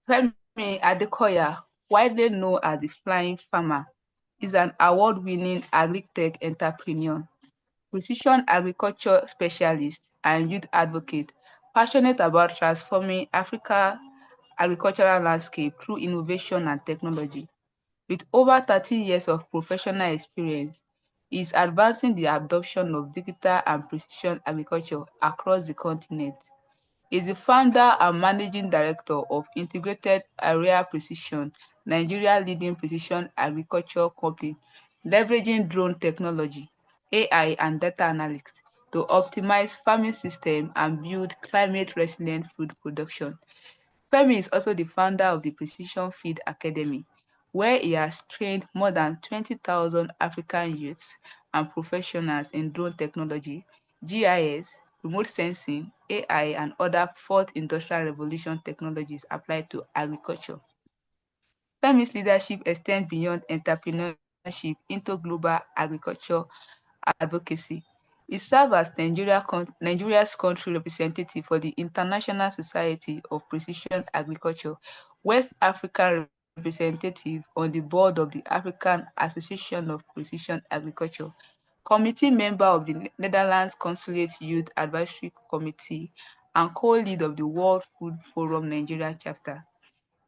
Femi Adekoya, widely known as the Flying Farmer, is an award-winning agri-tech entrepreneur, precision agriculture specialist, and youth advocate, passionate about transforming Africa's agricultural landscape through innovation and technology. With over 30 years of professional experience, he is advancing the adoption of digital and precision agriculture across the continent. He is the founder and managing director of Integrated Area Precision, Nigeria's leading precision agriculture company, leveraging drone technology, AI, and data analytics to optimize farming systems and build climate-resilient food production. Femi is also the founder of the Precision Feed Academy, where he has trained more than 20,000 African youths and professionals in drone technology, GIS, remote sensing, AI, and other fourth industrial revolution technologies applied to agriculture. Femi's leadership extends beyond entrepreneurship into global agriculture advocacy. He served as Nigeria's country representative for the International Society of Precision Agriculture, West African representative on the board of the African Association of Precision Agriculture, committee member of the Netherlands Consulate Youth Advisory Committee, and co-lead of the World Food Forum Nigeria chapter.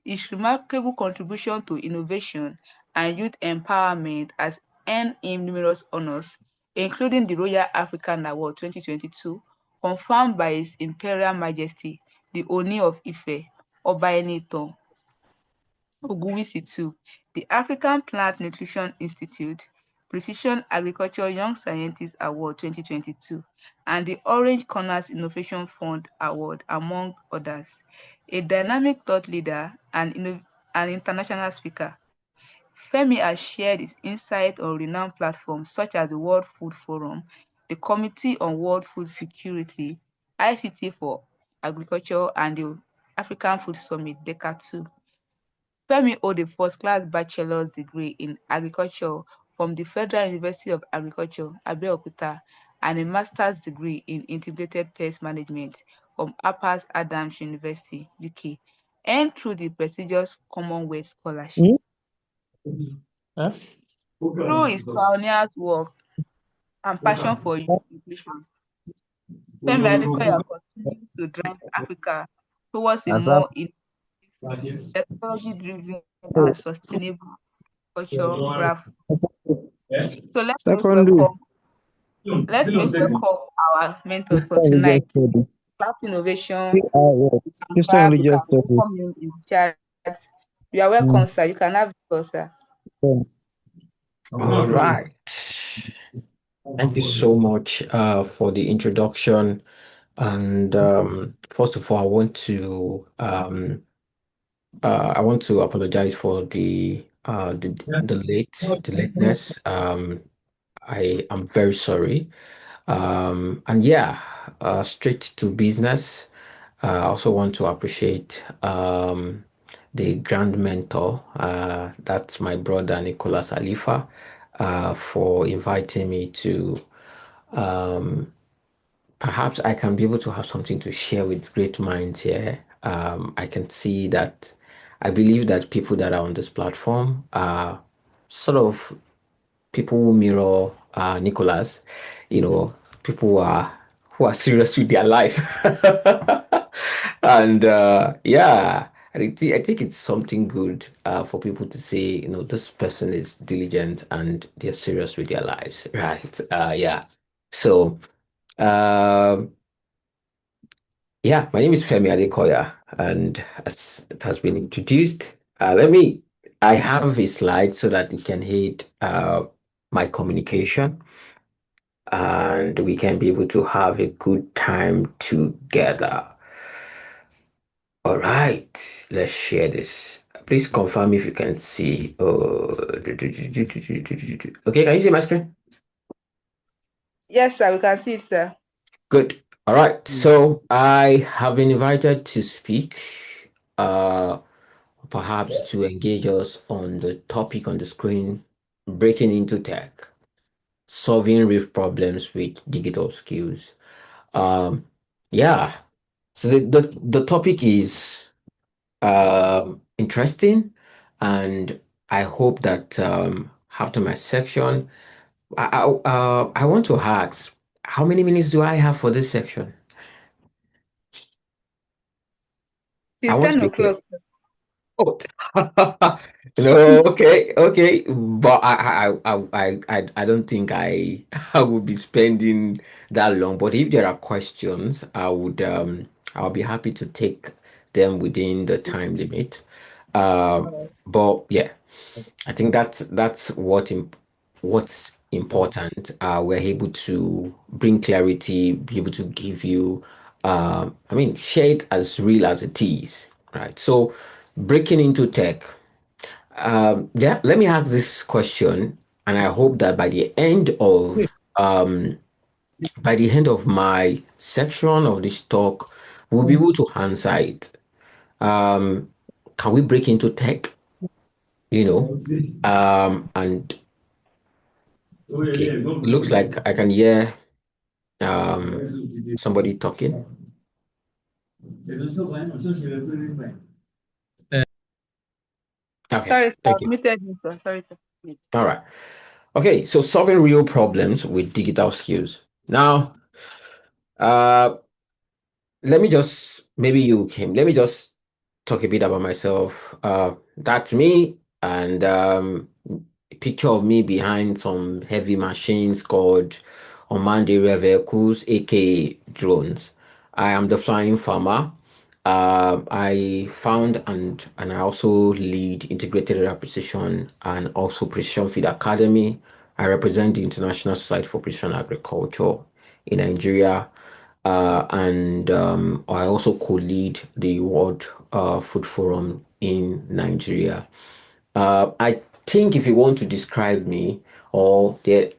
His remarkable contribution to innovation and youth empowerment has earned him numerous honors, including the Royal African Award 2022, conferred by His Imperial Majesty the Ooni of Ife, Oba Enitan Ogunwusi II, the African Plant Nutrition Institute, Precision Agriculture Young Scientist Award 2022, and the Orange Corners Innovation Fund Award, among others. A dynamic thought leader and an international speaker, Femi has shared his insights on renowned platforms such as the World Food Forum, the Committee on World Food Security, ICT for Agriculture, and the African Food Summit, DECA 2. Femi holds a first-class bachelor's degree in agriculture from the Federal University of Agriculture, Abeokuta, and a master's degree in integrated pest management from Harper Adams University, UK, earned through the prestigious Commonwealth Scholarship. Huh? Through his pioneer work and passion for youth inclusion, Femi Adekoya continues to drive Africa towards a more technology-driven and sustainable culture graph. So Secondary. let's make welcome our mentor for tonight. Class Innovation and Christian Barab, you religious can studies. come in the chat. You are welcome, sir. You can have the floor, sir. All right. Thank you so much for the introduction. And first of all, I want to apologize for the lateness. I am very sorry. And yeah, straight to business. I also want to appreciate the grand mentor, that's my brother Nicholas Alifa, for inviting me to perhaps I can be able to have something to share with great minds here. I can see that I believe that people that are on this platform are sort of people who mirror Nicholas, you know, people who are serious with their life. And yeah, I think it's something good for people to say, this person is diligent and they're serious with their lives, right? Yeah. So, um, yeah, my name is Femi Adekoya, and as it has been introduced, I have a slide so that it can aid my communication and we can be able to have a good time together. All right, let's share this. Please confirm if you can see. Okay, can you see my screen? Yes, sir. We can see it, sir. Good. All right. So I have been invited to speak, uh, perhaps to engage us on the topic on the screen, breaking into tech, solving real problems with digital skills. Um, yeah. So the topic is interesting, and I hope that after my section, I want to ask, how many minutes do I have for this section? I Till want to 10 be clear. o'clock. Oh, no, okay, okay, but I don't think I would be spending that long. But if there are questions, I'll be happy to take them within the time limit. But yeah, I think that's what's important. We're able to bring clarity, be able to give you, I mean, share it as real as it is, right? So, breaking into tech. Yeah, let me ask this question, and I hope that by the end of my section of this talk, we'll be able to answer it. Um, can we break into tech? You know, and okay, it looks like I can hear somebody talking. Okay, Sorry, sir. thank I've you. muted you, sir. Sorry, sir. All right. Okay, so solving real problems with digital skills. Now, uh, let me just talk a bit about myself. That's me, and a picture of me behind some heavy machines called unmanned aerial vehicles, aka drones. I am the flying farmer. I found and I also lead Integrated Area Precision and also Precision Feed Academy. I represent the International Society for Precision Agriculture in Nigeria. And I also co-lead the World Food Forum in Nigeria. I think if you want to describe me, or the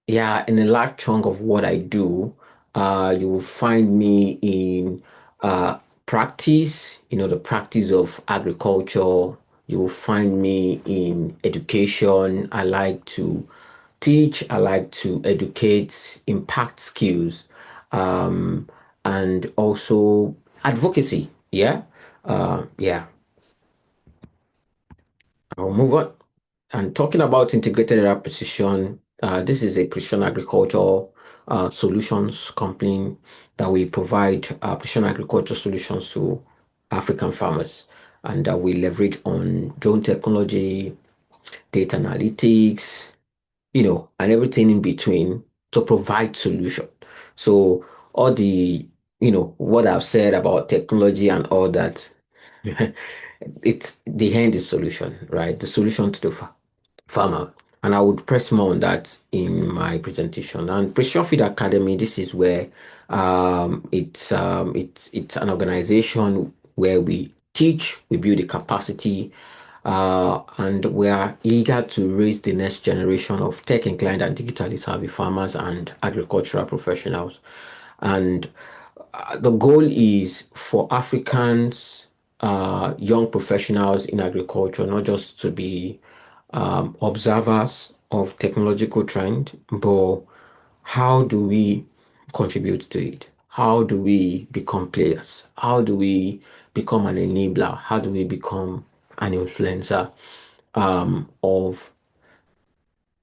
yeah, in a large chunk of what I do, you will find me in practice, the practice of agriculture. You will find me in education. I like to teach, I like to educate, impact skills, um, and also advocacy. Yeah. Yeah. I'll move on. And talking about integrated area precision, this is a precision agriculture solutions company that we provide precision agriculture solutions to African farmers. And we leverage on drone technology, data analytics, and everything in between to provide solution. So all what I've said about technology and all that, it's the end is solution, right? The solution to the farmer. And I would press more on that in my presentation. And Precision Feed Academy, this is where it's an organization where we teach, we build the capacity, and we are eager to raise the next generation of tech inclined and digitally savvy farmers and agricultural professionals. And the goal is for Africans, young professionals in agriculture, not just to be observers of technological trend, but how do we contribute to it? How do we become players? How do we become an enabler? How do we become an influencer of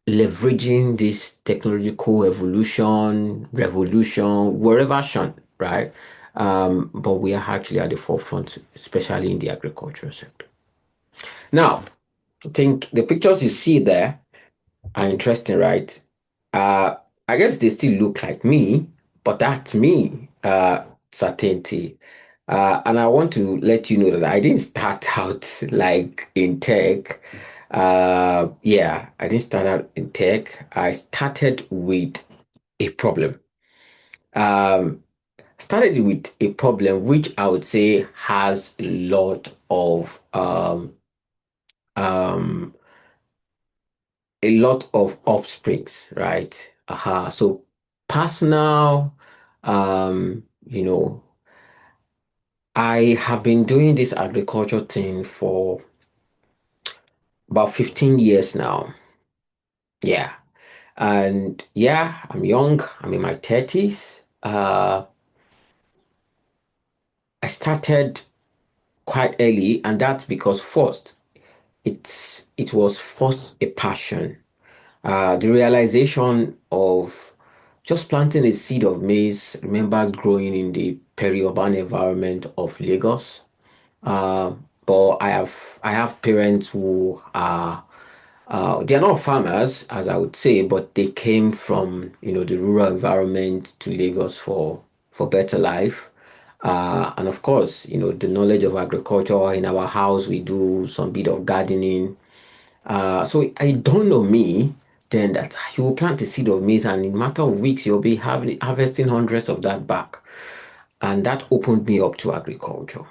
leveraging this technological evolution, revolution, wherever shown, right? But we are actually at the forefront, especially in the agricultural sector. Now, I think the pictures you see there are interesting, right? Uh, I guess they still look like me, but that's me, certainty. And I want to let you know that I didn't start out like in tech. Yeah, I didn't start out in tech. I started with a problem. Um, Started with a problem which I would say has a lot of um, offsprings, right? So personal, um, you know, I have been doing this agriculture thing for about 15 years now. Yeah. And yeah, I'm young. I'm in my 30s. started quite early, and that's because first, it was first a passion. The realization of just planting a seed of maize, remember growing in the peri-urban environment of Lagos. Uh, but I have parents who are they're not farmers, as I would say, but they came from the rural environment to Lagos for better life. And of course, the knowledge of agriculture in our house, we do some bit of gardening. So I don't know me then that you will plant a seed of maize and in a matter of weeks you'll be having harvesting hundreds of that back. And that opened me up to agriculture.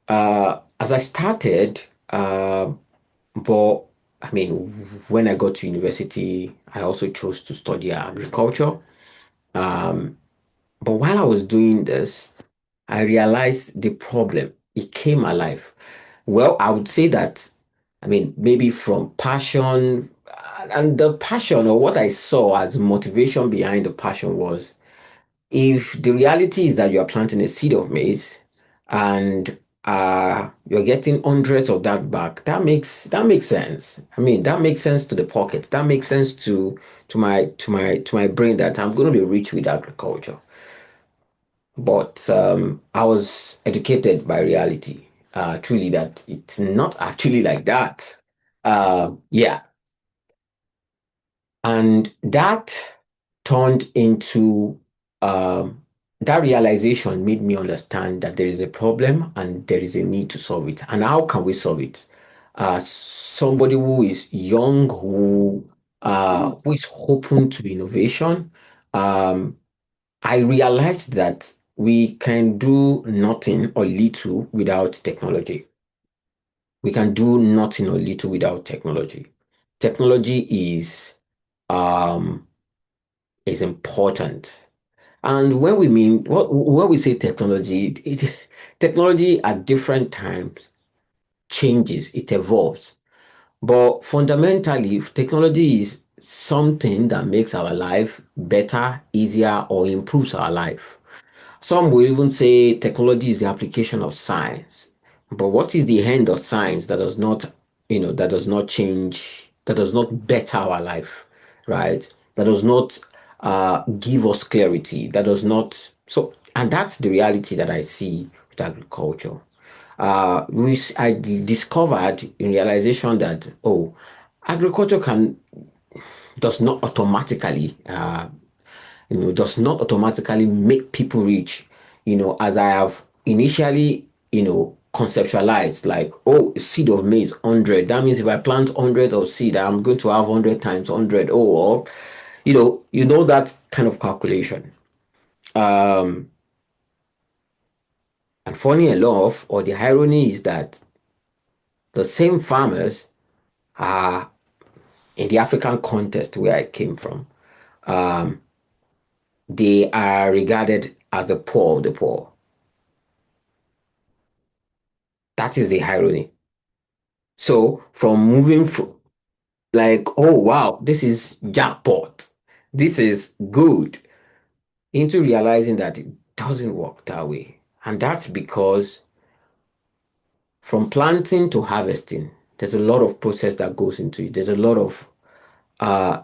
As I started, but I mean, when I got to university, I also chose to study agriculture. But while I was doing this, I realized the problem. It came alive. Well, I would say that, I mean, maybe from passion, and the passion or what I saw as motivation behind the passion was if the reality is that you are planting a seed of maize and you're getting hundreds of that back, that makes sense. I mean, that makes sense to the pocket. That makes sense to my brain that I'm going to be rich with agriculture. But I was educated by reality, truly that it's not actually like that. Yeah, and that turned into that realization made me understand that there is a problem and there is a need to solve it. And how can we solve it? Somebody who is young, who is open to innovation. Um, I realized that we can do nothing or little without technology. We can do nothing or little without technology. Technology um, is important. And when we say technology, technology at different times changes, it evolves. But fundamentally, technology is something that makes our life better, easier, or improves our life. Some will even say technology is the application of science. But what is the end of science that does not change, that does not better our life, right? That does not give us clarity, that does not. So, and that's the reality that I see with agriculture. I discovered in realization that, oh, agriculture does not automatically make people rich, as I have initially, conceptualized, like, oh, a seed of maize, 100. That means if I plant 100 of seed, I'm going to have 100 times 100. Oh, or, that kind of calculation. Um, and funny enough, or the irony is that the same farmers are in the African context where I came from. Um, they are regarded as the poor of the poor. That is the irony. So from moving from like, oh wow, this is jackpot, this is good, into realizing that it doesn't work that way. And that's because from planting to harvesting, there's a lot of process that goes into it. There's a lot of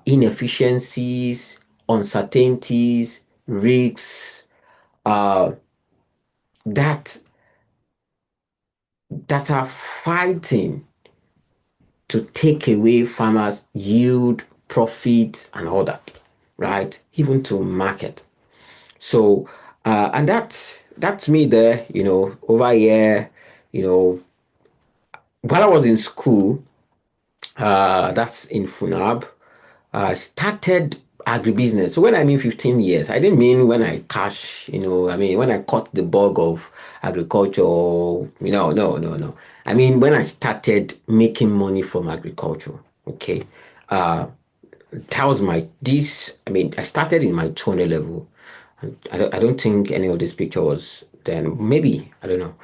inefficiencies, uncertainties, risks, uh, that that are fighting to take away farmers' yield, profit, and all that, right? Even to market. So, and that's me there, over here, you know, while I was in school, that's in Funab, I started agribusiness. So when I mean 15 years, I didn't mean when I cash, I mean when I caught the bug of agriculture, no, no, no, no. I mean when I started making money from agriculture. Okay. Uh, that was I mean, I started in my 20 level. I don't think any of this picture was then. Maybe, I don't know.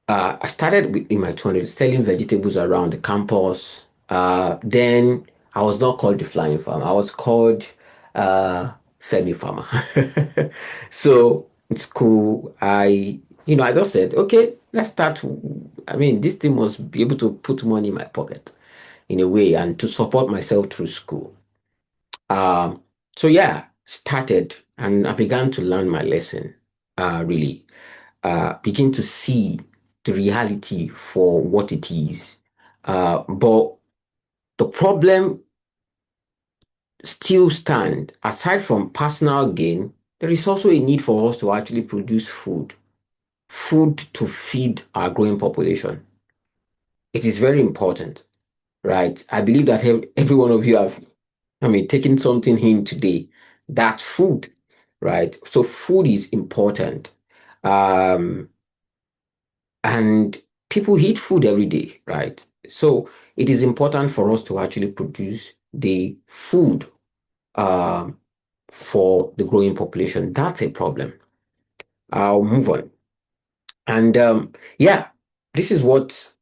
I started in my 20s selling vegetables around the campus. Then I was not called the Flying Farmer. I was called uh, Femi Farmer. So it's cool. I I just said, okay, let's start. I mean, this thing must be able to put money in my pocket in a way and to support myself through school. Um, so yeah, started and I began to learn my lesson, really, begin to see the reality for what it is. But the problem still stand. Aside from personal gain, there is also a need for us to actually produce food to feed our growing population. It is very important, right? I believe that every one of you have, I mean, taken something in today. That food, right? So food is important. Um, and people eat food every day, right? So it is important for us to actually produce the food um, for the growing population. That's a problem. I'll move on. And yeah, this is what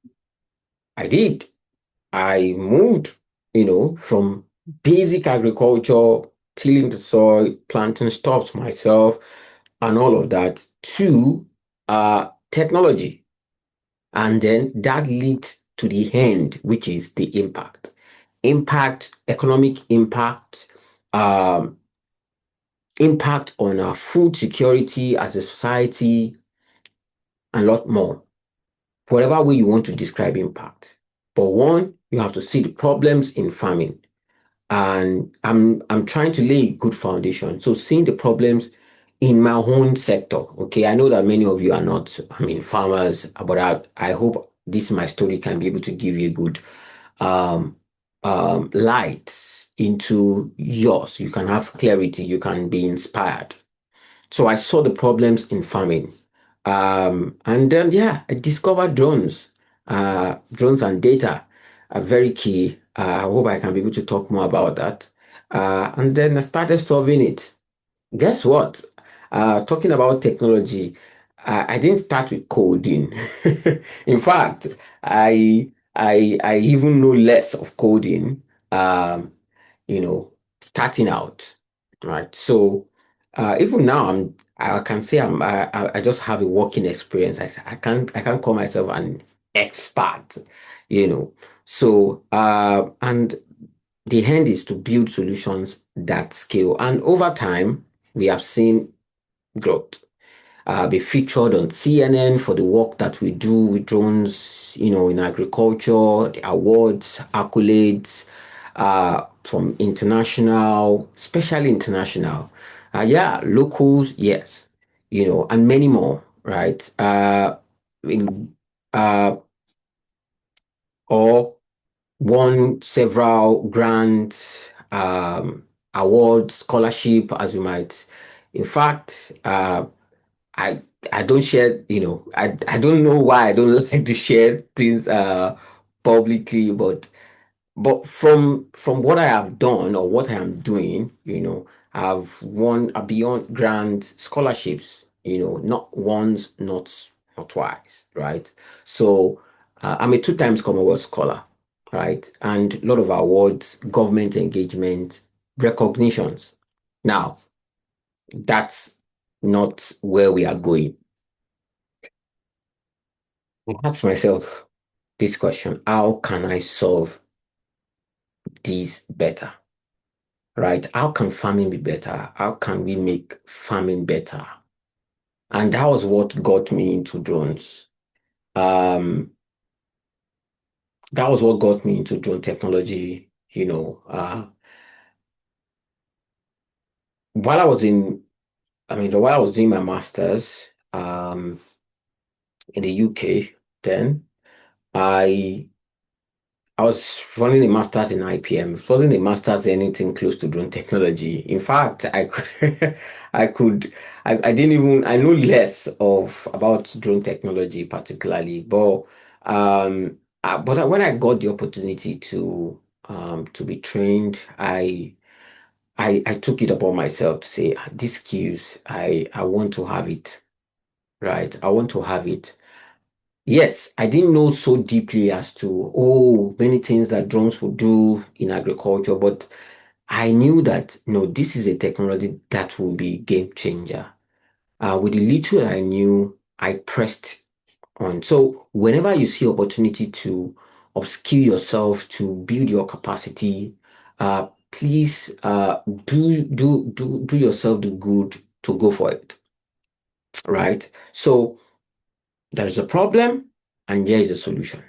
I did. I moved, from basic agriculture, tilling the soil, planting stuff myself, and all of that to technology. And then that leads to the end, which is the impact. Impact, economic impact, um, impact on our food security as a society, and a lot more. Whatever way you want to describe impact. But one, you have to see the problems in farming. And I'm trying to lay a good foundation. So seeing the problems in my own sector. Okay, I know that many of you are not, I mean, farmers, but I hope this my story can be able to give you a good um, light into yours. You can have clarity. You can be inspired. So I saw the problems in farming. And then, yeah, I discovered drones. Drones and data are very key. I hope I can be able to talk more about that. And then I started solving it. Guess what? Talking about technology, I didn't start with coding. In fact, I even know less of coding. Um, Starting out, right? So even now, I can say I just have a working experience. I can't call myself an expert, you know. So and the end is to build solutions that scale, and over time we have seen growth. Be featured on CNN for the work that we do with drones, in agriculture, the awards, accolades, from international, especially international. Yeah, locals, yes, and many more, right? In, uh, or won several grants, awards, scholarship, as you might. In fact, I I don't share, I don't know why I don't like to share things publicly, but from what I have done or what I am doing, I've won a beyond grant scholarships, not once, not twice, right? So I'm a two times Commonwealth scholar, right? And a lot of awards, government engagement, recognitions. Now, that's not where we are going. I ask myself this question: how can I solve this better? Right? How can farming be better? How can we make farming better? And that was what got me into drones. Um, that was what got me into drone technology. While I was while I was doing my master's in the UK, then I I was running a master's in IPM. It wasn't a master's in anything close to drone technology. In fact, I could, I could, I didn't even, I know less of about drone technology particularly, but when I got the opportunity to be trained, I took it upon myself to say, these skills, I want to have it, right? I want to have it. Yes, I didn't know so deeply as to, many things that drones would do in agriculture, but I knew that, no, this is a technology that will be game changer. With the little I knew, I pressed on. So whenever you see opportunity to upskill yourself, to build your capacity, please do yourself the good to go for it. Right? So there is a problem, and here is a solution.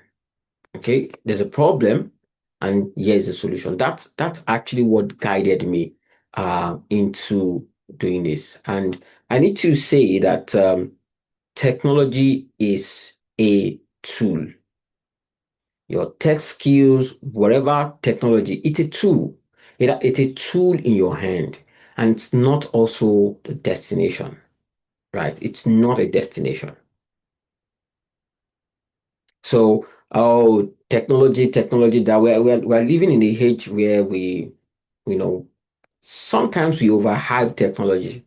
Okay, there's a problem, and here is a solution. That's actually what guided me into doing this. And I need to say that technology is a tool. Your tech skills, whatever technology, it's a tool. It's a tool in your hand, and it's not also the destination, right? It's not a destination. So, oh, technology that we're living in a age where you know, sometimes we overhype technology,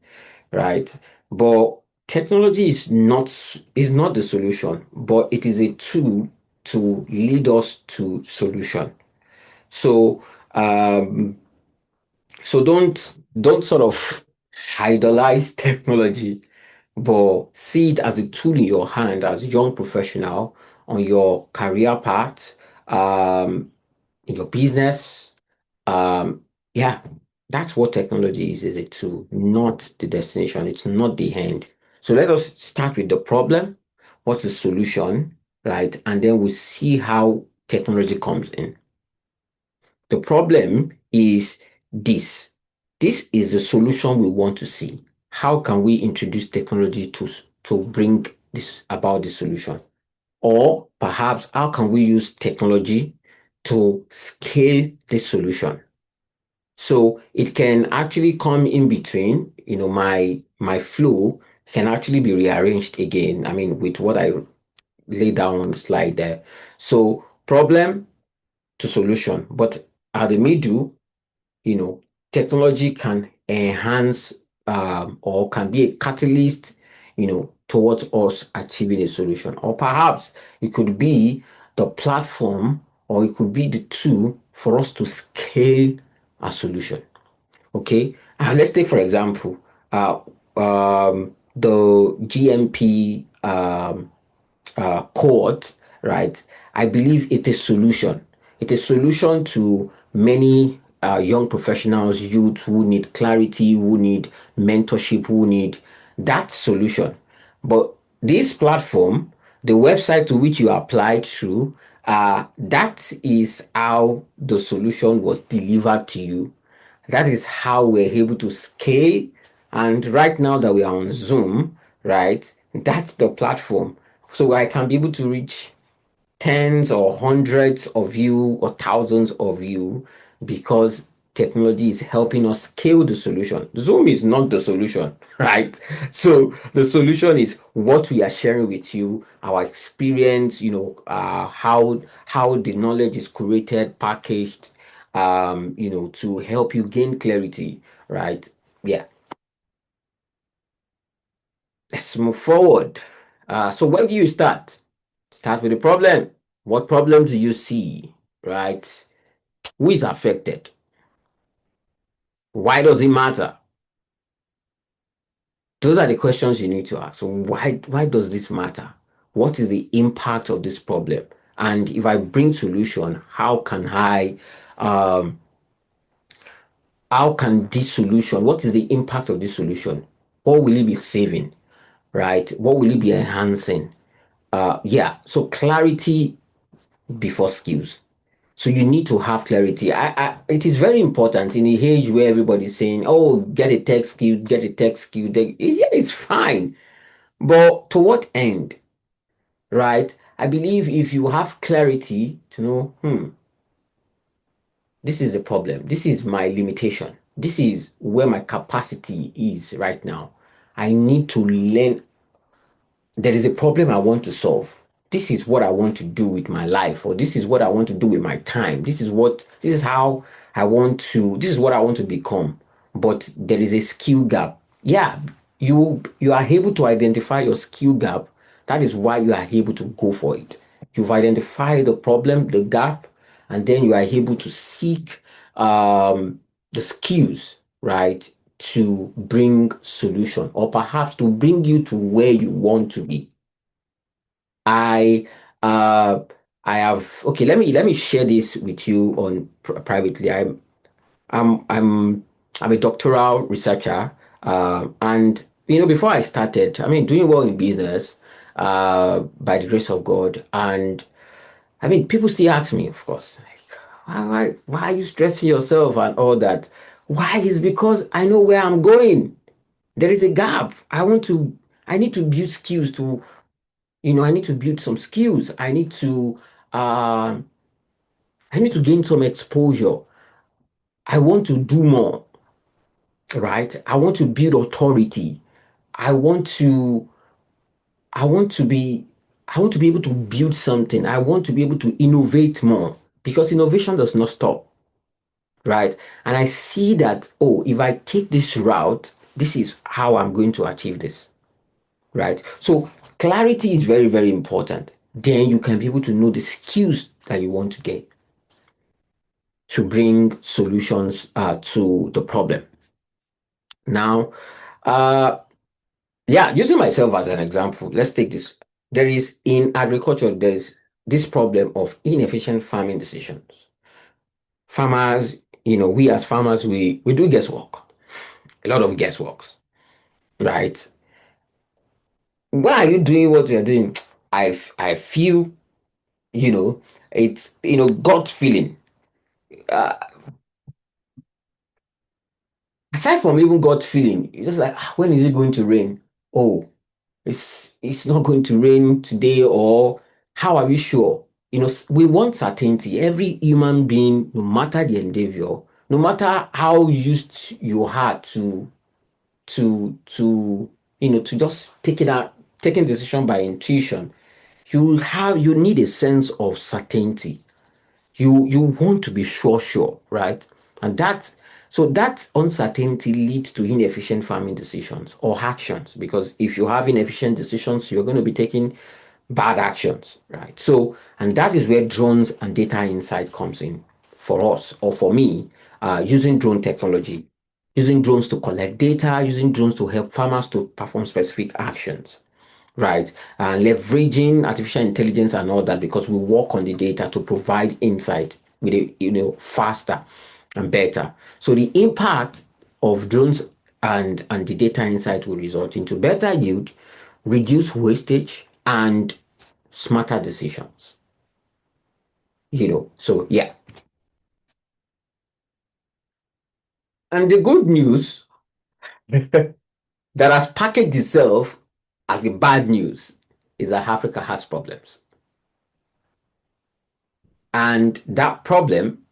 right? But technology is not the solution, but it is a tool to lead us to solution. So, um, so don't sort of idolize technology, but see it as a tool in your hand as a young professional on your career path, in your business. Um, yeah, that's what technology is a tool, not the destination. It's not the end. So let us start with the problem. What's the solution, right? And then we see how technology comes in. The problem is this. This is the solution we want to see. How can we introduce technology to bring this about the solution? Or perhaps how can we use technology to scale the solution? So it can actually come in between, my flow can actually be rearranged again. I mean, with what I laid down on the slide there. So problem to solution, but at the middle, you know, technology can enhance or can be a catalyst, towards us achieving a solution. Or perhaps it could be the platform or it could be the tool for us to scale a solution. Okay. Let's take, for example, uh, the GMP cohort, right? I believe it's a solution. It's a solution to many young professionals, youth who need clarity, who need mentorship, who need that solution. But this platform, the website to which you applied through, that is how the solution was delivered to you. That is how we're able to scale. And right now that we are on Zoom, right, that's the platform. So I can be able to reach tens or hundreds of you or thousands of you because technology is helping us scale the solution. Zoom is not the solution, right? So the solution is what we are sharing with you, our experience, how the knowledge is curated, packaged, to help you gain clarity, right? Yeah. Let's move forward. So where do you start? Start with the problem. What problem do you see, right? Who is affected? Why does it matter? Those are the questions you need to ask. So why does this matter? What is the impact of this problem? And if I bring solution, um, how can this solution, what is the impact of this solution? What will it be saving, right? What will it be enhancing? Yeah, so clarity before skills. So you need to have clarity. It is very important in a age where everybody's saying, "Oh, get a tech skill, get a tech skill." Yeah, it's fine, but to what end, right? I believe if you have clarity to know, this is a problem. This is my limitation. This is where my capacity is right now. I need to learn. There is a problem I want to solve. This is what I want to do with my life, or this is what I want to do with my time. This is how this is what I want to become. But there is a skill gap. Yeah, you are able to identify your skill gap. That is why you are able to go for it. You've identified the problem, the gap, and then you are able to seek the skills, right, to bring solution or perhaps to bring you to where you want to be. I uh I have okay, let me share this with you on privately. I'm I'm I'm a doctoral researcher, and before I started, I mean, doing well in business, by the grace of God, and I mean, people still ask me, of course, like, why are you stressing yourself and all that? Why is because I know where I'm going. There is a gap. I need to build skills to, I need to build some skills. Uh, I need to gain some exposure. I want to do more, right? I want to build authority. I want to, I want to be, I want to be able to build something. I want to be able to innovate more because innovation does not stop, right? And I see that, oh, if I take this route, this is how I'm going to achieve this, right? So clarity is very, very important. Then you can be able to know the skills that you want to get to bring solutions to the problem. Now, uh, yeah, using myself as an example, let's take this. There is in agriculture, there is this problem of inefficient farming decisions. Farmers, we as farmers, we do guesswork, a lot of guesswork, right? Why are you doing what you're doing? I feel, you know, it's gut feeling. Uh, Aside from even gut feeling, it's just like, when is it going to rain? Oh, it's not going to rain today, or how are we sure? We want certainty. Every human being, no matter the endeavor, no matter how used you are to just taking decision by intuition, you need a sense of certainty. You want to be sure, right? And that uncertainty leads to inefficient farming decisions or actions, because if you have inefficient decisions, you're going to be taking bad actions, right? So, and that is where drones and data insight comes in for us, or for me, using drone technology, using drones to collect data, using drones to help farmers to perform specific actions, right? And leveraging artificial intelligence and all that, because we work on the data to provide insight with faster and better. So the impact of drones and the data insight will result into better yield, reduce wastage, and smarter decisions. So yeah. And the good news that has packaged itself as the bad news is that Africa has problems. And that problem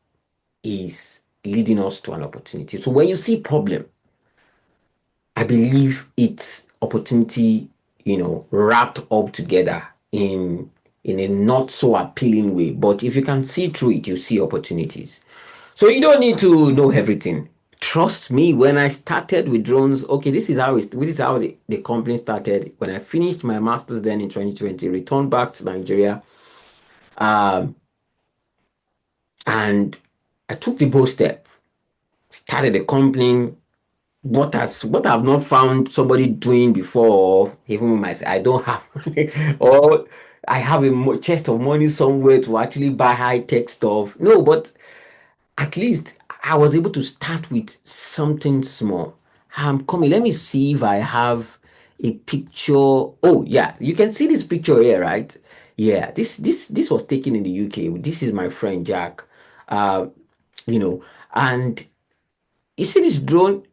is leading us to an opportunity. So when you see problem, I believe it's opportunity, wrapped up together in a not so appealing way. But if you can see through it, you see opportunities. So you don't need to know everything. Trust me, when I started with drones, okay, this is how the company started. When I finished my master's then in 2020, returned back to Nigeria, um, and I took the bold step, started a company. What I've not found somebody doing before, even myself, I don't have, or I have a chest of money somewhere to actually buy high tech stuff. No, but at least I was able to start with something small. I'm coming. Let me see if I have a picture. Oh, yeah, you can see this picture here, right? Yeah, this was taken in the UK. This is my friend Jack. Uh, you know, and you see this drone.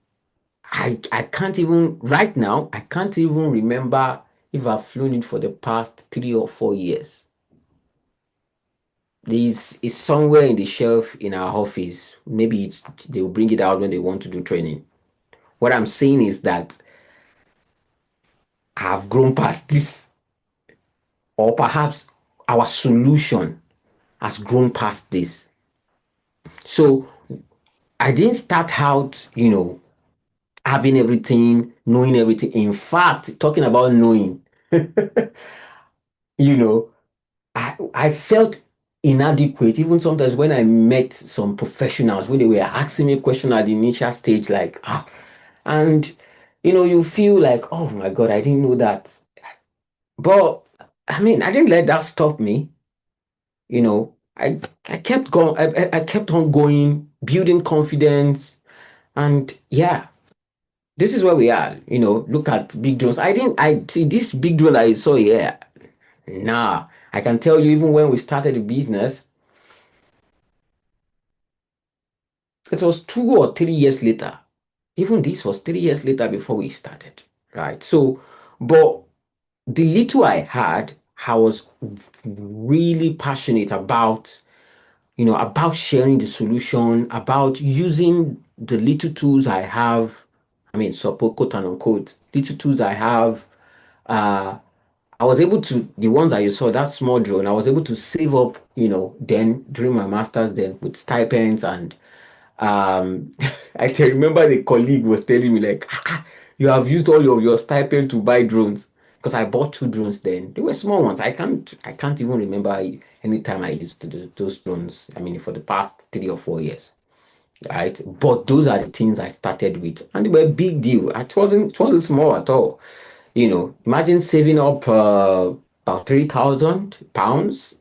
I can't even right now. I can't even remember if I've flown it for the past 3 or 4 years. This is somewhere in the shelf in our office. Maybe they'll bring it out when they want to do training. What I'm saying is that I've grown past this, or perhaps our solution has grown past this. So I didn't start out, having everything, knowing everything. In fact, talking about knowing, you know, I felt inadequate even sometimes when I met some professionals when they were asking me a question at the initial stage, like, and you feel like, oh my God, I didn't know that. But I mean, I didn't let that stop me. I kept going, I kept on going, building confidence, and yeah, this is where we are. Look at big drones. I see this big drone I saw here. Nah, I can tell you, even when we started the business, it was 2 or 3 years later. Even this was 3 years later before we started, right? So, but the little I had, I was really passionate about sharing the solution, about using the little tools I have. I mean, support quote and unquote, little tools I have. Uh, I was able to, the ones that you saw, that small drone, I was able to save up, then during my master's, then with stipends and um, I can remember the colleague was telling me like, you have used all of your stipend to buy drones because I bought 2 drones then. They were small ones. I can't even remember any time I used to do those drones. I mean, for the past 3 or 4 years, right? But those are the things I started with, and they were a big deal. It wasn't small at all. Imagine saving up about £3,000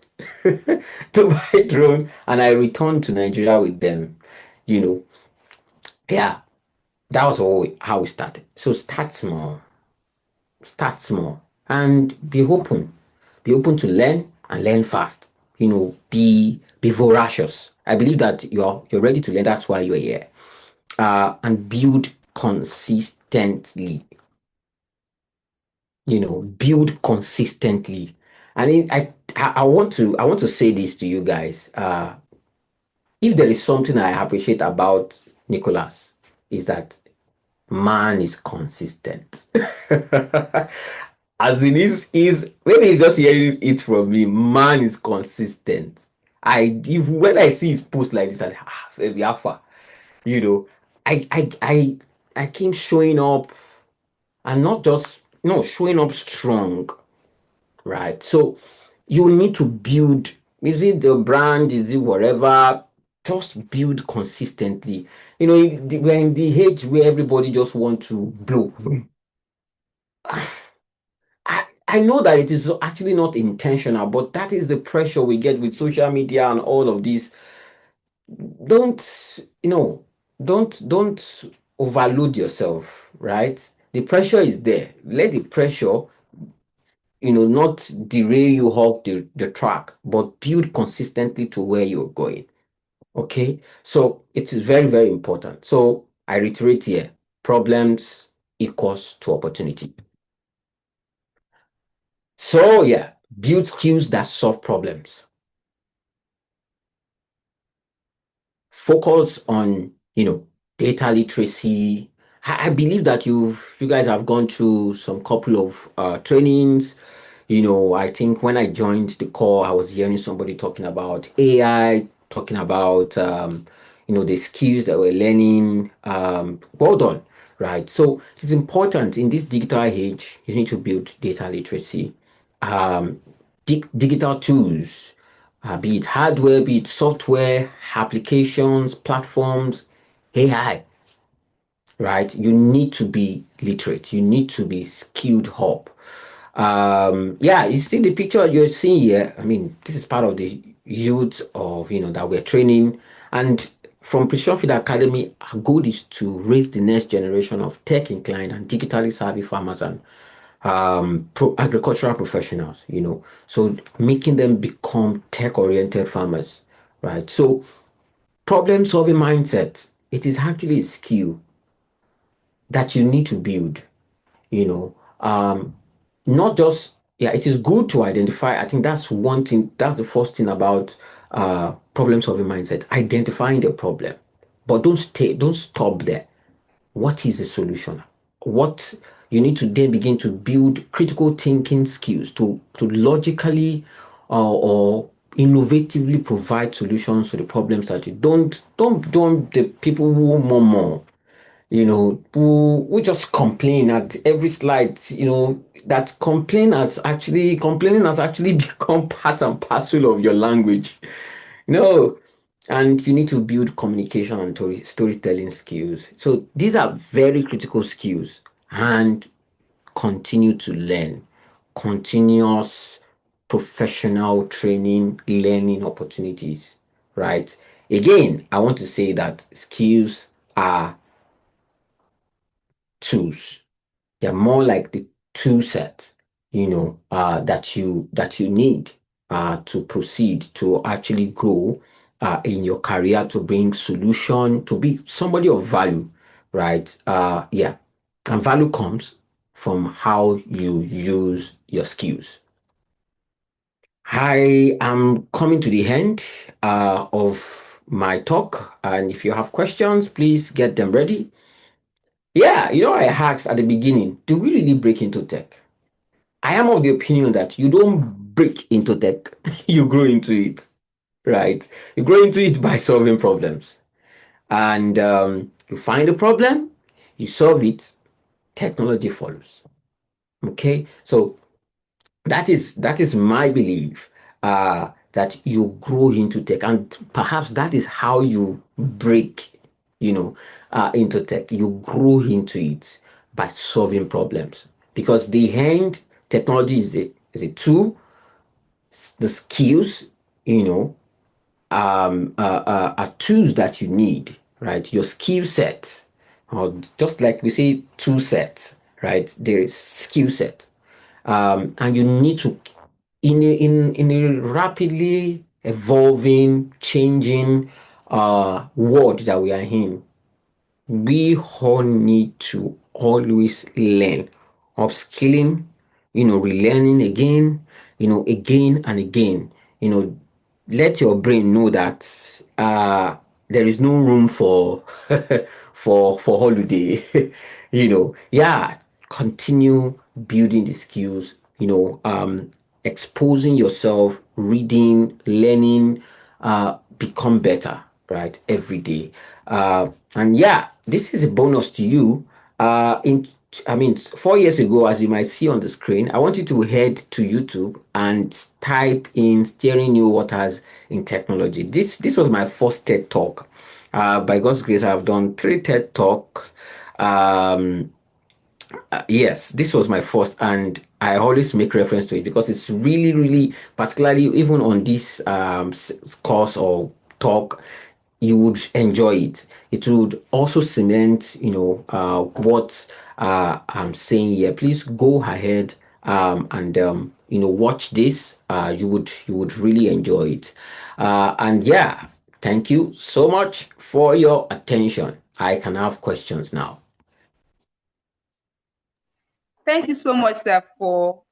to buy a drone, and I returned to Nigeria with them. You know, yeah, that was all how we started. So start small, and be open to learn and learn fast. Be voracious. I believe that you're ready to learn. That's why you're here. And build consistently. Build consistently. And I want to say this to you guys. If there is something I appreciate about Nicholas, is that man is consistent. As in is maybe he's just hearing it from me. Man is consistent. If when I see his post like this, maybe alpha, you know, I keep showing up, and not just showing up strong, right? So you need to build. Is it the brand? Is it whatever? Just build consistently. We're in the age where everybody just want to blow. I know that it is actually not intentional, but that is the pressure we get with social media and all of this. Don't, you know, don't overload yourself, right? The pressure is there. Let the pressure, not derail you off the track, but build consistently to where you're going. Okay. So it is very, very important. So I reiterate here, problems equals to opportunity. So yeah, build skills that solve problems. Focus on, data literacy. I believe that you guys have gone through some couple of trainings. I think when I joined the call, I was hearing somebody talking about AI, talking about the skills that we're learning. Well done, right? So it's important in this digital age, you need to build data literacy. Um, Digital tools, be it hardware, be it software, applications, platforms, AI, right? You need to be literate. You need to be skilled up. Yeah, you see the picture you're seeing here. I mean, this is part of the youth of, that we're training. And from Precision Field Academy, our goal is to raise the next generation of tech inclined and digitally savvy farmers and agricultural professionals, so making them become tech-oriented farmers, right? So problem-solving mindset, it is actually a skill that you need to build, you know. Not just, yeah, it is good to identify. I think that's one thing, that's the first thing about problem-solving mindset, identifying the problem. But don't stop there. What is the solution? What you need to then begin to build critical thinking skills to logically or innovatively provide solutions to the problems that you don't the people who more who just complain at every slide, that complaining has actually become part and parcel of your language. No, and you need to build communication and storytelling skills. So these are very critical skills, and continue to learn. Continuous professional training, learning opportunities, right? Again, I want to say that skills are tools. They're more like the tool set, that you need to proceed to actually grow in your career, to bring solution, to be somebody of value, right? Yeah, and value comes from how you use your skills. I am coming to the end of my talk, and if you have questions, please get them ready. Yeah, I asked at the beginning, do we really break into tech? I am of the opinion that you don't break into tech, you grow into it, right? You grow into it by solving problems. And you find a problem, you solve it, technology follows. Okay, so that is my belief, that you grow into tech, and perhaps that is how you break, into tech. You grow into it by solving problems, because the end technology is a tool. The skills, you know, are tools that you need, right? Your skill set, or just like we say, tool set, right? There is skill set, and you need to, in a rapidly evolving, changing world that we are in. We all need to always learn, upskilling, relearning again, again and again. Let your brain know that there is no room for for holiday. Yeah, continue building the skills. Exposing yourself, reading, learning, become better, right, every day. And yeah, this is a bonus to you. In I mean, 4 years ago, as you might see on the screen, I want you to head to YouTube and type in "steering new waters in technology." This was my first TED talk. By God's grace, I've done 3 TED talks. Um, yes, this was my first, and I always make reference to it because it's really, really, particularly even on this course or talk, you would enjoy it. It would also cement, what I'm saying here. Please go ahead and watch this. You would really enjoy it. And yeah, thank you so much for your attention. I can have questions now. Thank you so much, sir, for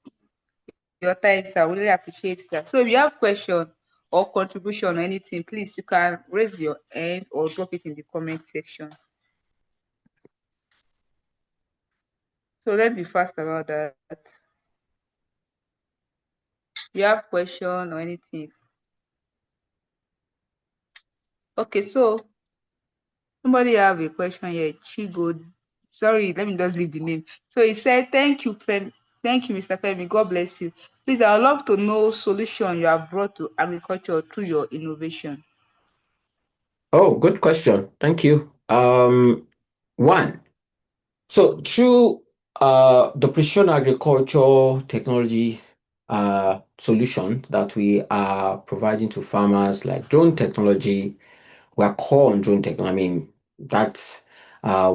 your time, sir. We really appreciate it, sir. So if you have question or contribution or anything, please you can raise your hand or drop it in the comment section. So let's be fast about that. You have question or anything? Okay, so somebody have a question here. Chigo, sorry, let me just leave the name. So he said, "Thank you, Femi. Thank you, Mr. Femi. God bless you. Please, I would love to know solution you have brought to agriculture through your innovation." Oh, good question. Thank you. One, so through the precision agriculture technology solution that we are providing to farmers, like drone technology, we are core on drone technology. I mean, that's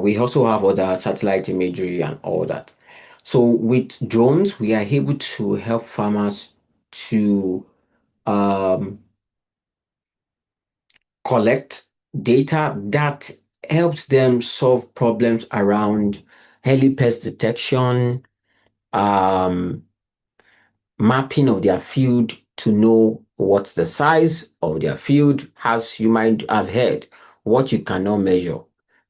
we also have other satellite imagery and all that. So with drones, we are able to help farmers to um, collect data that helps them solve problems around early pest detection, um, mapping of their field to know what's the size of their field, as you might have heard, what you cannot measure,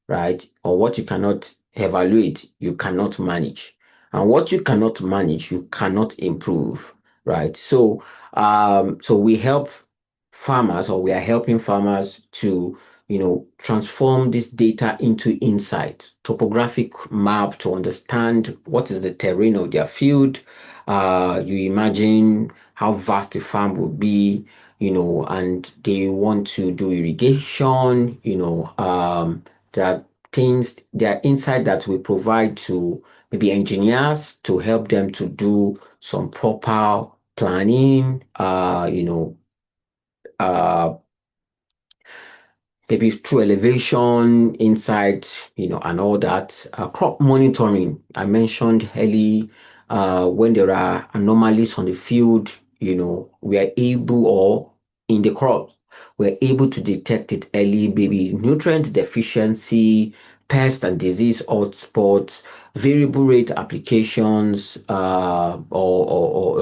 right? Or what you cannot evaluate, you cannot manage. And what you cannot manage, you cannot improve, right? So we help farmers, or we are helping farmers to transform this data into insight, topographic map to understand what is the terrain of their field. You imagine how vast the farm would be, and they want to do irrigation, that things, there are insight that we provide to maybe engineers to help them to do some proper planning, uh, maybe through elevation, insight, and all that. Crop monitoring, I mentioned early, when there are anomalies on the field, we are able, or in the crop, we're able to detect it early, maybe nutrient deficiency, pest and disease hotspots, variable rate applications, or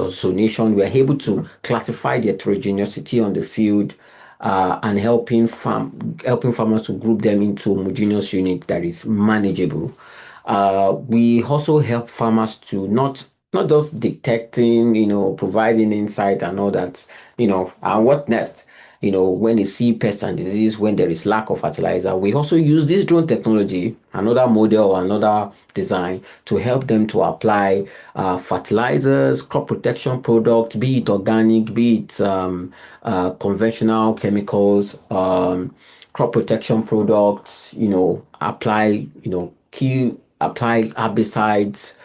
zonation. We're able to classify the heterogeneity on the field, and helping farmers to group them into homogeneous unit that is manageable. We also help farmers to not just detecting, providing insight and all that, and what next? When they see pests and disease, when there is lack of fertilizer, we also use this drone technology, another model or another design, to help them to apply fertilizers, crop protection products, be it organic, be it conventional chemicals, crop protection products, apply herbicides,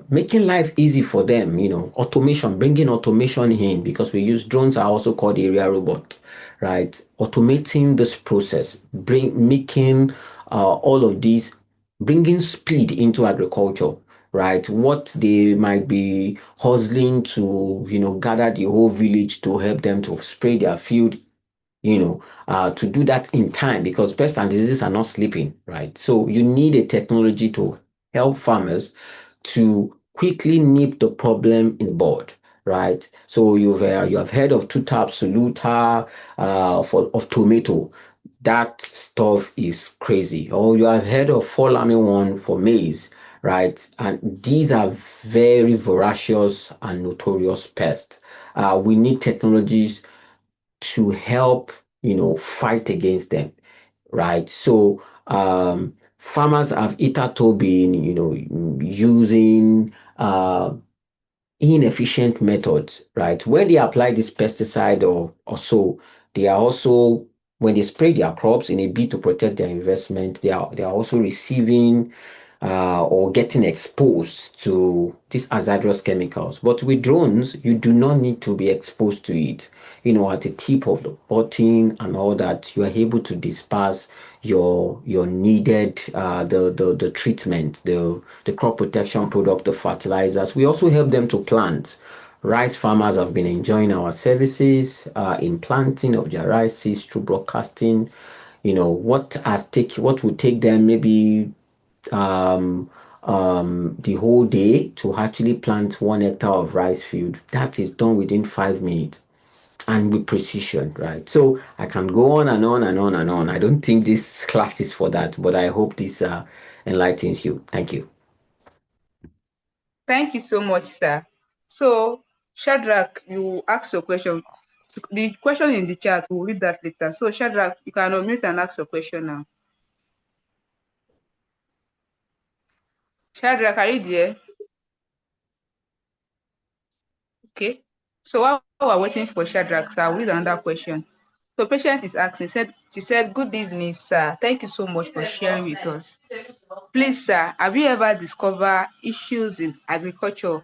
making life easy for them, automation, bringing automation in, because we use drones are also called area robots, right? Automating this process, making all of these, bringing speed into agriculture, right? What they might be hustling to, gather the whole village to help them to spray their field, to do that in time, because pests and diseases are not sleeping, right? So you need a technology to help farmers to quickly nip the problem in the bud, right? So you have heard of two-tap soluta of tomato. That stuff is crazy. Or you have heard of four-lambing one for maize, right? And these are very voracious and notorious pests. We need technologies to help, fight against them, right? So farmers have hitherto been, using inefficient methods, right? When they apply this pesticide or so, they are also, when they spray their crops in a bid to protect their investment, they are also receiving or getting exposed to these hazardous chemicals. But with drones, you do not need to be exposed to it. At the tip of the button and all that, you are able to disperse your needed the treatment, the crop protection product, the fertilizers. We also help them to plant. Rice farmers have been enjoying our services in planting of their rice seeds through broadcasting. What would take them maybe um, the whole day to actually plant 1 hectare of rice field. That is done within 5 minutes and with precision, right? So I can go on and on and on and on. I don't think this class is for that, but I hope this enlightens you. Thank you. Thank you so much, sir. So, Shadrach, you ask your question. The question in the chat, we'll read that later. So, Shadrach, you can unmute and ask your question now. Shadrach, are you there? Okay. So while we're waiting for Shadrach, sir, I'll read another question. So patient is asking, she said, good evening, sir. Thank you so much for sharing with us. Please, sir, have you ever discovered issues in agriculture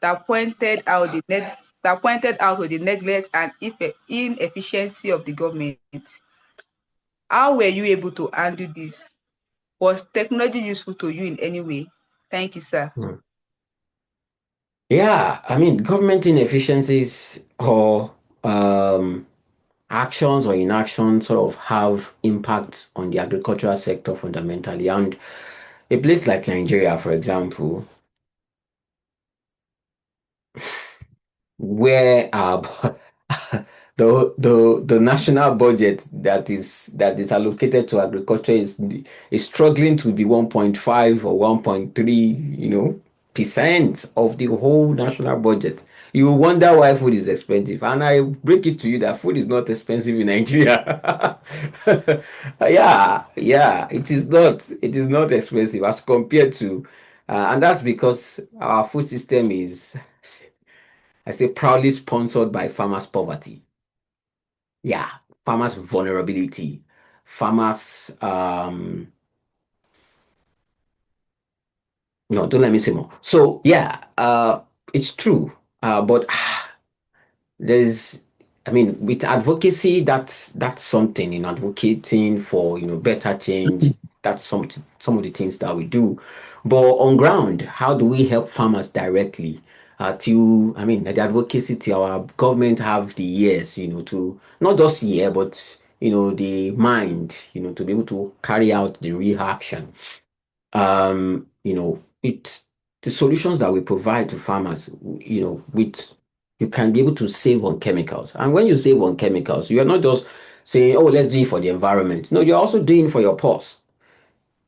that pointed out to the neglect and inefficiency of the government? How were you able to handle this? Was technology useful to you in any way? Thank you, sir. Yeah, I mean, government inefficiencies or actions or inaction sort of have impacts on the agricultural sector fundamentally. And a place like Nigeria, for example, where the national budget that is allocated to agriculture is struggling to be 1.5 or 1.3, percent of the whole national budget. You will wonder why food is expensive. And I break it to you that food is not expensive in Nigeria. Yeah, it is not expensive as compared to and that's because our food system is, I say, proudly sponsored by farmers' poverty. Yeah, farmers' vulnerability, farmers. No, don't let me say more. So yeah, it's true. But there's, I mean, with advocacy, that's something in advocating for, better change. That's some of the things that we do. But on ground, how do we help farmers directly? I mean, the advocacy to our government have the ears, to not just ear, but the mind, to be able to carry out the real action. It's the solutions that we provide to farmers, with you can be able to save on chemicals. And when you save on chemicals, you are not just saying, oh, let's do it for the environment. No, you're also doing it for your pulse,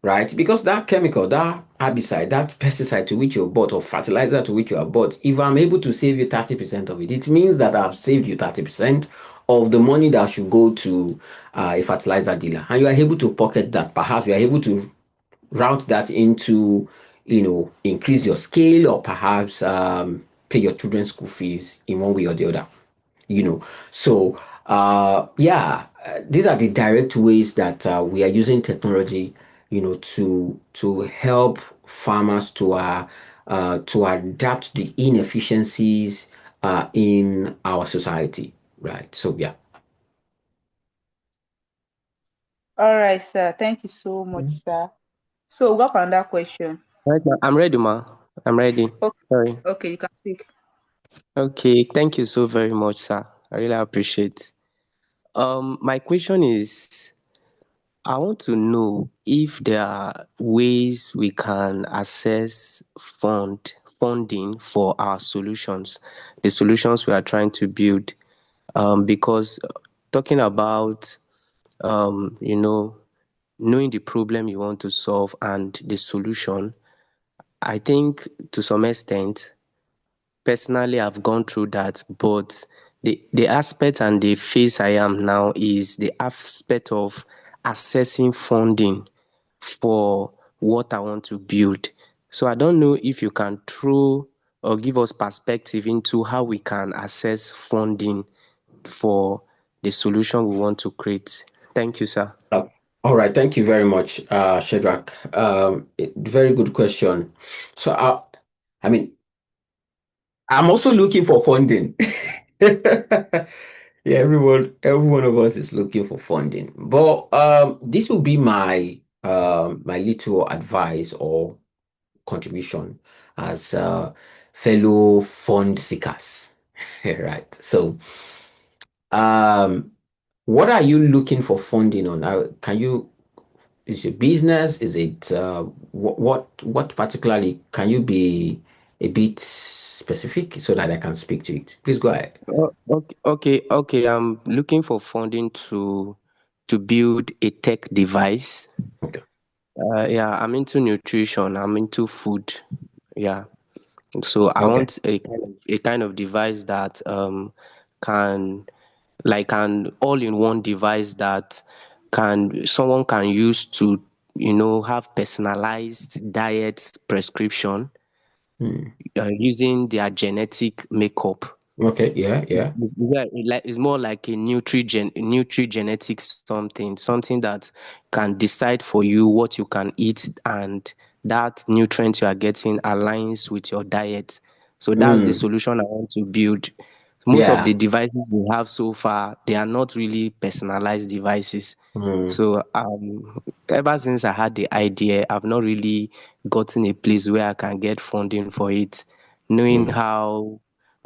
right? Because that chemical, that herbicide, that pesticide to which you bought, or fertilizer to which you have bought, if I'm able to save you 30% of it, it means that I've saved you 30% of the money that should go to a fertilizer dealer. And you are able to pocket that. Perhaps you are able to route that into, increase your scale, or perhaps pay your children's school fees in one way or the other. So yeah, these are the direct ways that we are using technology, to help farmers to adapt the inefficiencies in our society, right? So yeah. All right, sir. Thank you so much, sir. So we got another question. Right, ma. I'm ready, ma. I'm ready. Okay, Sorry. okay, you can speak. Okay, thank you so very much, sir. I really appreciate. My question is, I want to know if there are ways we can access funding for our solutions, the solutions we are trying to build. Because talking about knowing the problem you want to solve and the solution, I think to some extent, personally, I've gone through that, but the aspect and the phase I am now is the aspect of accessing funding for what I want to build. So I don't know if you can throw or give us perspective into how we can access funding for the solution we want to create. Thank you, sir. Uh, all right, thank you very much, Shadrach. Very good question. So, I mean, I'm also looking for funding. Yeah, every one of us is looking for funding. But this will be my little advice or contribution as fellow fund seekers. Right. So, um, what are you looking for funding on? Can you Is it business? Is it what particularly? Can you be a bit specific so that I can speak to it? Please go ahead. Okay. I'm looking for funding to build a tech device. Okay. Yeah, I'm into nutrition. I'm into food. Yeah. So I Okay. want a kind of device that can like an all-in-one device that can someone can use to have personalized diet prescription Hmm. using their genetic makeup. Okay. Yeah. Yeah. It's more like a nutrigenetic something that can decide for you what you can eat, and that nutrient you are getting aligns with your diet. So that's the Hmm. solution I want to build. Most of the Yeah. devices we have so far, they are not really personalized devices. Hmm. So ever since I had the idea, I've not really gotten a place where I can get funding for it, knowing Hmm.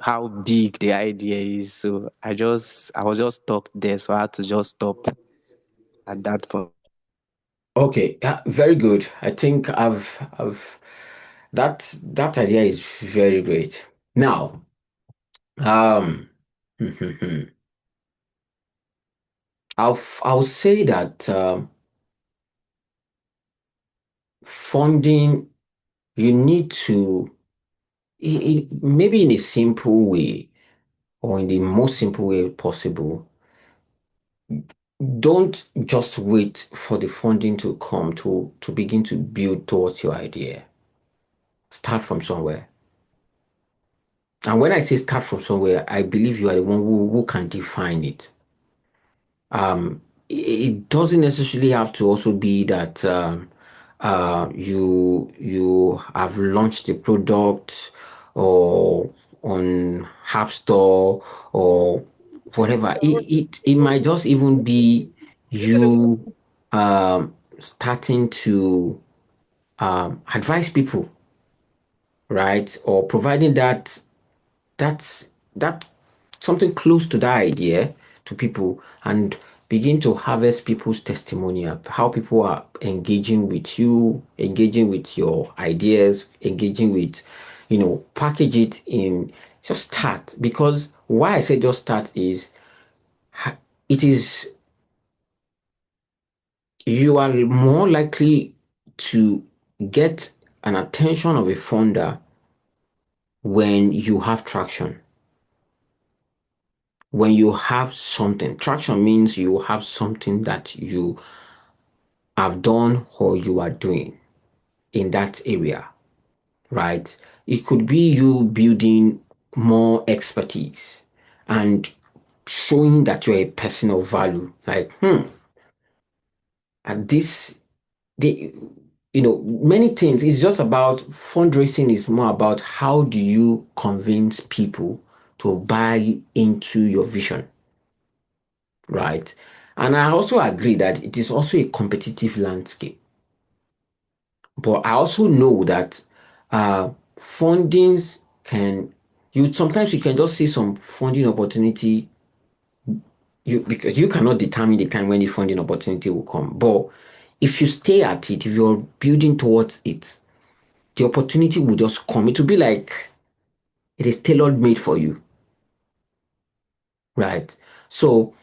how big the idea is. So I was just stuck there, so I had to just stop at that point. Okay. Yeah, very good. I think I've that idea is very great. Now, um, I'll say that funding, you need to, maybe in a simple way, or in the most simple way possible, don't just wait for the funding to come to begin to build towards your idea. Start from somewhere. And when I say start from somewhere, I believe you are the one who can define it. It doesn't necessarily have to also be that you have launched a product, or on App Store or whatever. It might just even be you starting to advise people, right? Or providing that's that something close to that idea to people and begin to harvest people's testimonial, how people are engaging with you, engaging with your ideas, engaging with, package it in, just start. Because why I say just start is it is you are more likely to get an attention of a funder when you have traction. When you have something, traction means you have something that you have done or you are doing in that area, right? It could be you building more expertise and showing that you're a person of value. Like, and this, the, many things. It's just about fundraising is more about how do you convince people to buy into your vision, right? And I also agree that it is also a competitive landscape. But I also know that fundings can you sometimes you can just see some funding opportunity because you cannot determine the time when the funding opportunity will come. But if you stay at it, if you're building towards it, the opportunity will just come. It will be like it is tailored made for you, right? So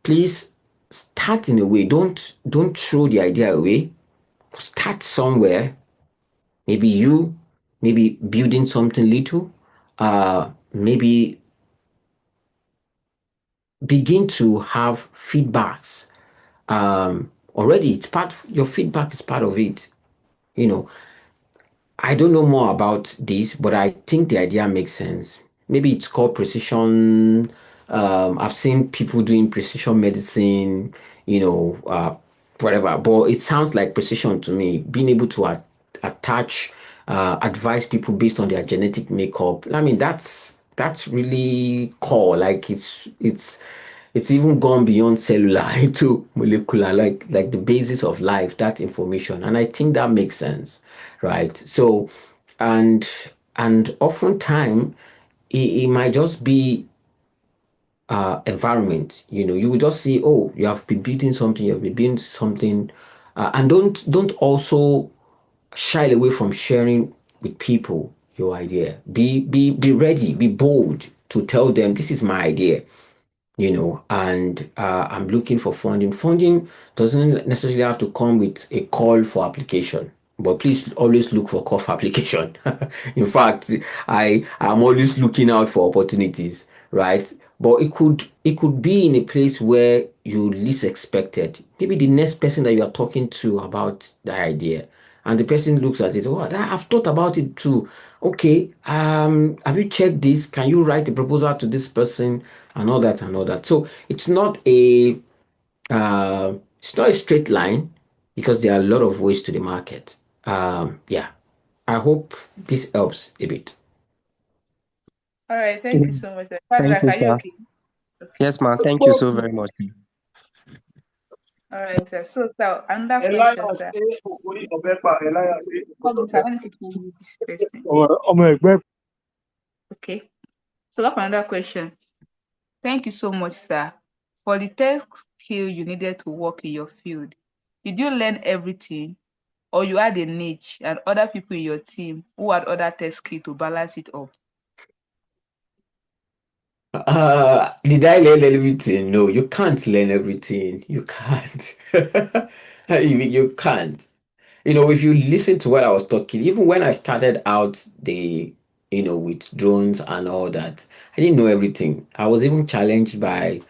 please start in a way. Don't throw the idea away. Start somewhere. Maybe maybe building something little, maybe begin to have feedbacks. Already, your feedback is part of it. You know, I don't know more about this, but I think the idea makes sense. Maybe it's called precision. I've seen people doing precision medicine, whatever, but it sounds like precision to me. Being able to attach, advise people based on their genetic makeup. I mean, that's really core. Like it's even gone beyond cellular into molecular, like the basis of life, that information. And I think that makes sense, right? So, and oftentimes it might just be environment. You will just see, oh, you have been building something, you have been building something, and don't also shy away from sharing with people your idea. Be ready, be bold to tell them this is my idea, and I'm looking for funding. Funding doesn't necessarily have to come with a call for application, but please always look for call for application. In fact, I am always looking out for opportunities, right? But it could be in a place where you least expected. Maybe the next person that you are talking to about the idea, and the person looks at it. Oh, I've thought about it too. Okay, have you checked this? Can you write a proposal to this person and all that and all that? So it's not a straight line because there are a lot of ways to the market. Yeah, I hope this helps a bit. All right, thank you Mm. so much, sir. Thank Shadrach, you, are you sir. okay? Okay. Yes, ma'am. Thank you so very much. All right, sir. So, sir, another question, Elias sir. A. Okori Obepa, Elias A. Come, Okori sir, Obepa. let me quickly read this person. Ọmọ ẹgbẹ́ Okay. So, that's another question. Thank you so much, sir. For the tech skill you needed to work in your field, did you learn everything, or you had a niche and other people in your team who had other tech skill to balance it up? Did I learn everything? No, you can't learn everything. You can't. You can't. If you listen to what I was talking, even when I started out with drones and all that, I didn't know everything. I was even challenged by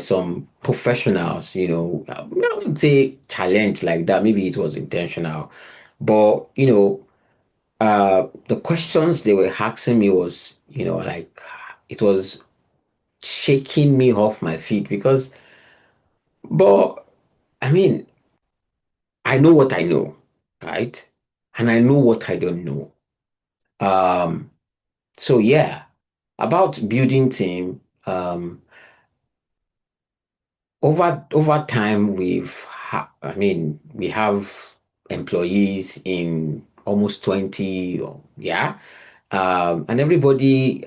some professionals, I wouldn't say challenged like that. Maybe it was intentional. But, the questions they were asking me was, like it was shaking me off my feet because, but I mean, I know what I know, right? And I know what I don't know. Um, so yeah. About building team, over time we have employees in almost 20, yeah. And everybody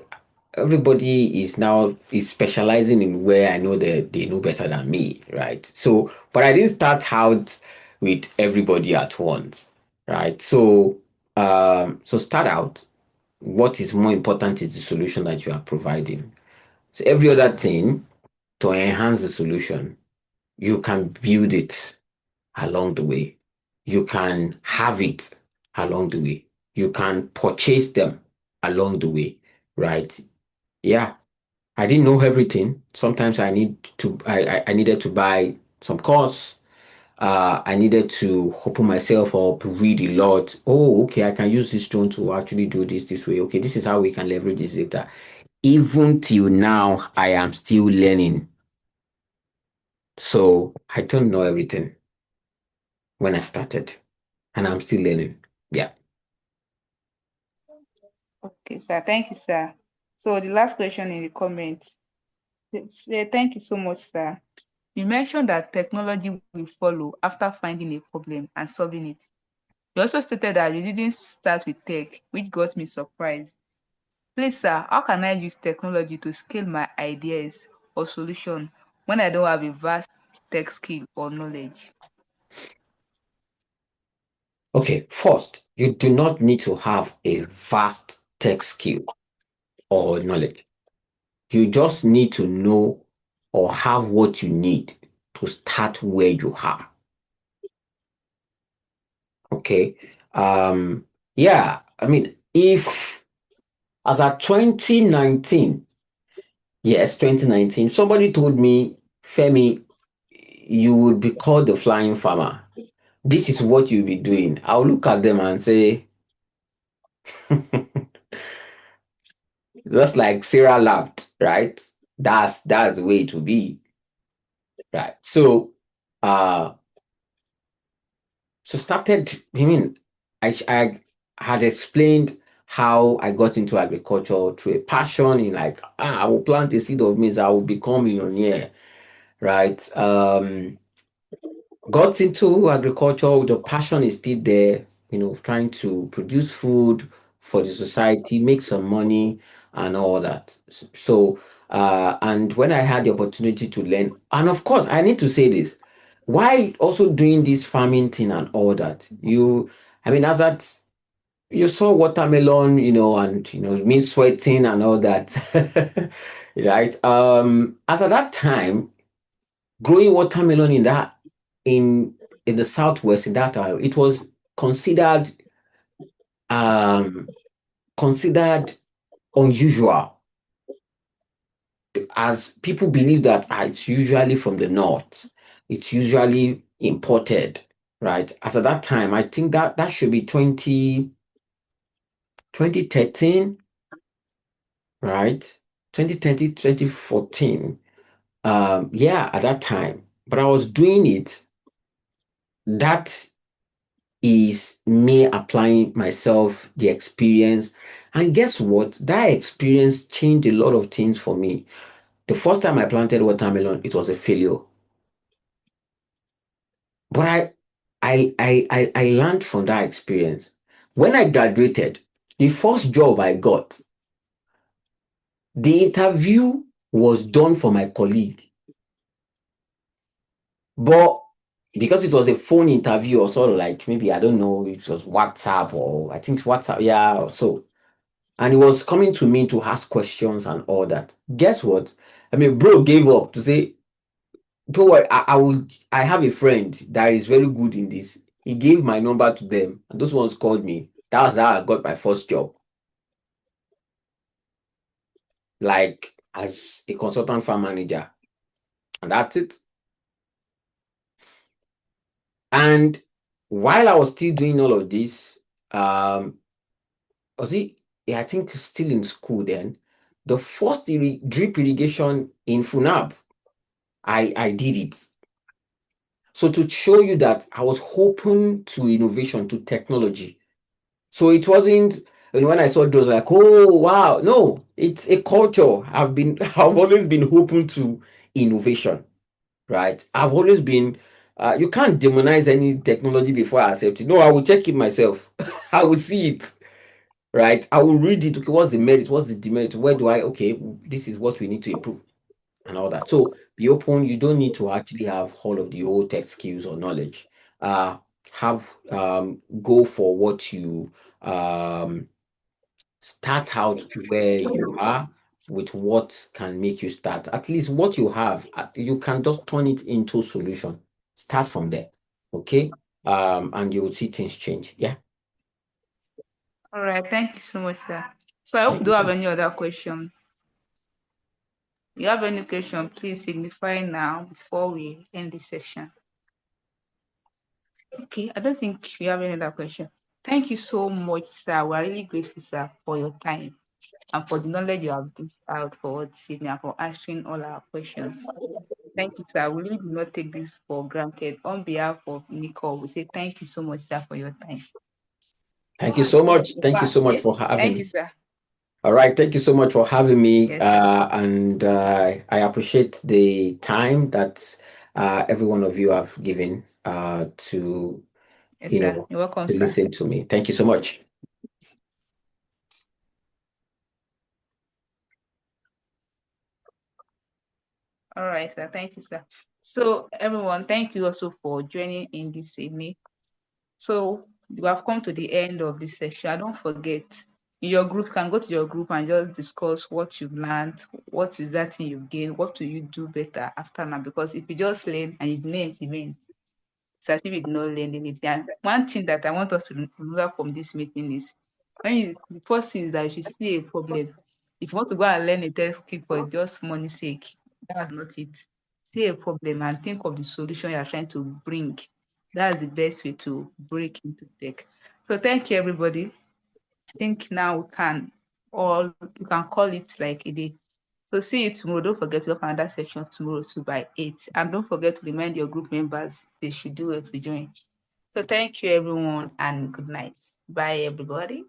is specializing in where I know that they know better than me, right? So, but I didn't start out with everybody at once, right? So, so start out. What is more important is the solution that you are providing. So every other thing to enhance the solution, you can build it along the way. You can have it along the way. You can purchase them along the way, right? Yeah, I didn't know everything. Sometimes I needed to buy some course. I needed to open myself up, read a lot. Oh, okay, I can use this drone to actually do this way. Okay, this is how we can leverage this data. Even till now, I am still learning. So I don't know everything when I started, and I'm still learning. Yeah. Okay, sir. Thank you, sir. So the last question in the comments. Thank you so much, sir. You mentioned that technology will follow after finding a problem and solving it. You also stated that you didn't start with tech, which got me surprised. Please, sir, how can I use technology to scale my ideas or solution when I don't have a vast tech skill or knowledge? Okay, first, you do not need to have a vast tech skill or knowledge. You just need to know or have what you need to start where you are. Okay. Yeah, I mean, if as at 2019, yes, 2019, somebody told me, Femi, you would be called the flying farmer. This is what you'll be doing. I'll look at them and say, just like Sarah laughed, right? That's the way it will be, right? Uh, so started. I mean, I had explained how I got into agriculture through a passion in like, I will plant a seed of maize, I will become millionaire, right? Got into agriculture, the passion is still there, trying to produce food for the society, make some money and all that. So, and when I had the opportunity to learn, and of course, I need to say this, why also doing this farming thing and all that? I mean, as that you saw watermelon, and, me sweating and all that, right? As at that time, growing watermelon in the southwest in that time, it was um considered unusual, as people believe that it's usually from the north, it's usually imported, right? As at that time, I think that should be 2013, right? 2020, 2014. Yeah, at that time, but I was doing it. That is me applying myself, the experience. And guess what? That experience changed a lot of things for me. The first time I planted watermelon, it was a failure. But I learned from that experience. When I graduated, the first job I got, the interview was done for my colleague. But because it was a phone interview, or sort of like, maybe, I don't know, it was WhatsApp, or I think WhatsApp, yeah, or so. And he was coming to me to ask questions and all that. Guess what? I mean, bro gave up to say, don't worry, I have a friend that is very good in this. He gave my number to them, and those ones called me. That was how I got my first job, like as a consultant farm manager. And that's it. And while I was still doing all of this, was it, yeah, I think still in school then, the first drip irrigation in Funab, I did it. So to show you that I was open to innovation, to technology. So it wasn't And when I saw those, like, oh wow, no, it's a culture. I've always been open to innovation, right? I've always been. You can't demonize any technology before I accept it. No, I will check it myself. I will see it, right? I will read it. Okay, what's the merit? What's the demerit? Where do I? Okay, this is what we need to improve and all that. So be open. You don't need to actually have all of the old tech skills or knowledge. Have go for what you start out where you are with what can make you start. At least what you have, you can just turn it into solution. Start from there, okay? And you will see things change. Yeah. All right. Thank you so much, sir. So I hope you Thank don't have you. any other question. If you have any question, please signify now before we end this session. Okay, I don't think we have any other question. Thank you so much, sir. We're really grateful, sir, for your time and for the knowledge you have dished out for us this evening and for answering all our questions. Thank you, sir. We really do not take this for granted. On behalf of Nicole, we say thank you so much, sir, for your time. Thank you so much. In Thank you fact, so much for having thank you, me. sir. All right. Thank you so much for having me. Yes, sir. And I appreciate the time that every one of you have given to, Yes, you sir. know, You're welcome, to sir. listen to me. Thank you so much. All right, sir. Thank you, sir. So, everyone, thank you also for joining in this evening. So, you have come to the end of this session. Don't forget, your group can go to your group and just discuss what you've learned, what is that thing you've gained, what do you do better after now? Because if you just learn and you didn't implement, it's as if you did not learn anything. And one thing that I want us to remember from this meeting is the first thing is that you should see a problem. If you want to go and learn a test skill for just money's sake, that's not it. See a problem and think of the solution you are trying to bring. That's the best way to break into tech. So thank you, everybody. I think now we can call it like a day. So see you tomorrow. Don't forget to work on another section tomorrow too by 8. And don't forget to remind your group members they should do it to join. So thank you everyone and good night. Bye everybody.